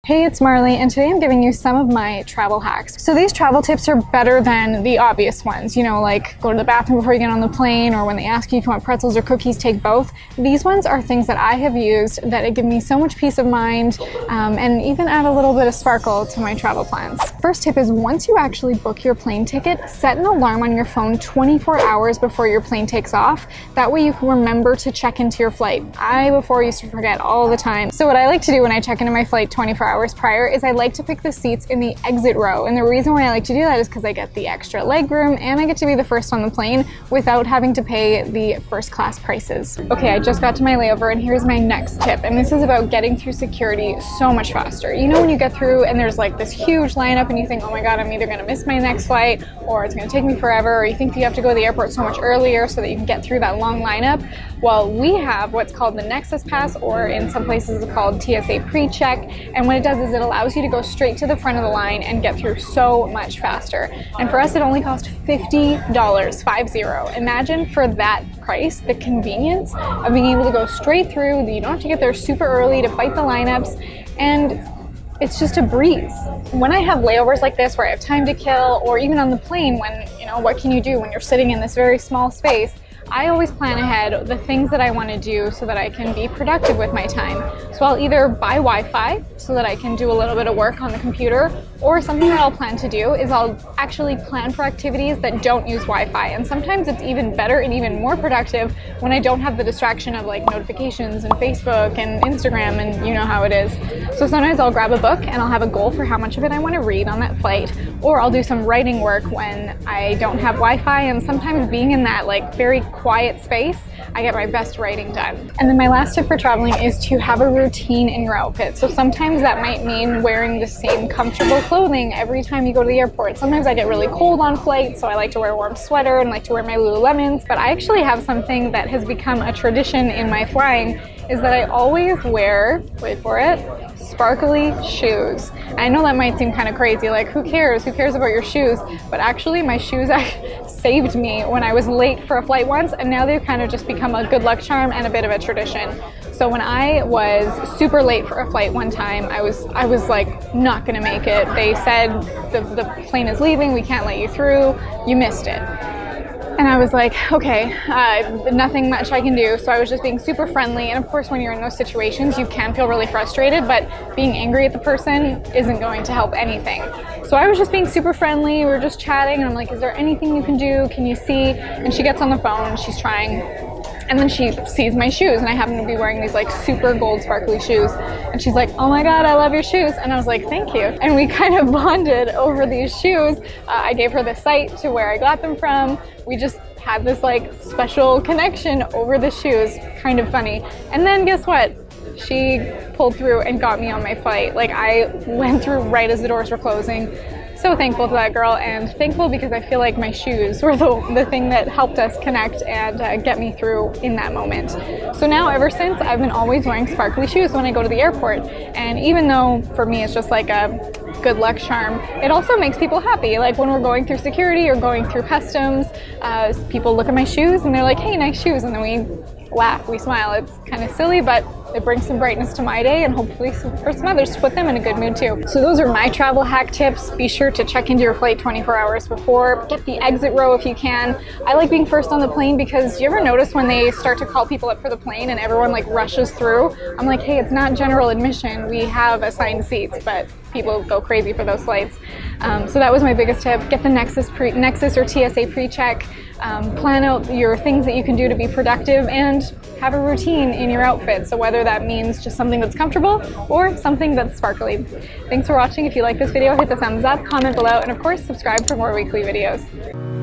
Hey, it's Marley, and today I'm giving you some of my travel hacks. So these travel tips are better than the obvious ones, you know, like go to the bathroom before you get on the plane, or when they ask you if you want pretzels or cookies, take both. These ones are things that I have used that give me so much peace of mind and even add a little bit of sparkle to my travel plans. First tip is once you actually book your plane ticket, set an alarm on your phone 24 hours before your plane takes off. That way you can remember to check into your flight. I before used to forget all the time. So what I like to do when I check into my flight 24 hours prior is I like to pick the seats in the exit row, and the reason why I like to do that is because I get the extra leg room and I get to be the first on the plane without having to pay the first class prices. Okay, I just got to my layover and here's my next tip, and this is about getting through security so much faster. You know when you get through and there's like this huge lineup and you think, oh my god, I'm either going to miss my next flight or it's going to take me forever, or you think you have to go to the airport so much earlier so that you can get through that long lineup. Well, we have what's called the Nexus Pass, or in some places it's called TSA PreCheck, and what it does is it allows you to go straight to the front of the line and get through so much faster. And for us it only cost $50, 50. Imagine for that price the convenience of being able to go straight through. You don't have to get there super early to fight the lineups, and it's just a breeze. When I have layovers like this where I have time to kill, or even on the plane when, you know, what can you do when you're sitting in this very small space, I always plan ahead the things that I want to do so that I can be productive with my time. So I'll either buy Wi-Fi so that I can do a little bit of work on the computer, or something that I'll plan to do is I'll actually plan for activities that don't use Wi-Fi. And sometimes it's even better and even more productive when I don't have the distraction of like notifications and Facebook and Instagram, and you know how it is. So sometimes I'll grab a book and I'll have a goal for how much of it I want to read on that flight, or I'll do some writing work when I don't have Wi-Fi. And sometimes being in that like very quiet space, I get my best writing done. And then my last tip for traveling is to have a routine in your outfit. So sometimes that might mean wearing the same comfortable clothing every time you go to the airport. Sometimes I get really cold on flight, so I like to wear a warm sweater and like to wear my Lululemons. But I actually have something that has become a tradition in my flying, is that I always wear, wait for it, sparkly shoes. I know that might seem kind of crazy, like who cares? Who cares about your shoes? But actually my shoes saved me when I was late for a flight once, and now they've kind of just become a good luck charm and a bit of a tradition. So when I was super late for a flight one time, I was like not gonna make it. They said the plane is leaving, we can't let you through, you missed it. And I was like, okay, nothing much I can do. So I was just being super friendly. And of course, when you're in those situations, you can feel really frustrated, but being angry at the person isn't going to help anything. So I was just being super friendly. We were just chatting, and I'm like, is there anything you can do? Can you see? And she gets on the phone, and she's trying. And then she sees my shoes, and I happen to be wearing these like super gold sparkly shoes. And she's like, oh my god, I love your shoes. And I was like, thank you. And we kind of bonded over these shoes. I gave her the site to where I got them from. We just had this like special connection over the shoes. Kind of funny. And then guess what? She pulled through and got me on my flight. Like I went through right as the doors were closing. So thankful to that girl, and thankful because I feel like my shoes were the thing that helped us connect and get me through in that moment. So now ever since, I've been always wearing sparkly shoes when I go to the airport. And even though for me it's just like a good luck charm, it also makes people happy. Like when we're going through security or going through customs, people look at my shoes and they're like, hey, nice shoes, and then we laugh, we smile. It's kind of silly, but it brings some brightness to my day, and hopefully for some others to put them in a good mood too. So those are my travel hack tips. Be sure to check into your flight 24 hours before. Get the exit row if you can. I like being first on the plane because do you ever notice when they start to call people up for the plane and everyone like rushes through? I'm like, hey, it's not general admission. We have assigned seats, but people go crazy for those flights. So that was my biggest tip. Get the Nexus or TSA PreCheck. Plan out your things that you can do to be productive, and have a routine in your outfit. So whether that means just something that's comfortable or something that's sparkly. Thanks for watching. If you like this video, hit the thumbs up, comment below, and of course subscribe for more weekly videos.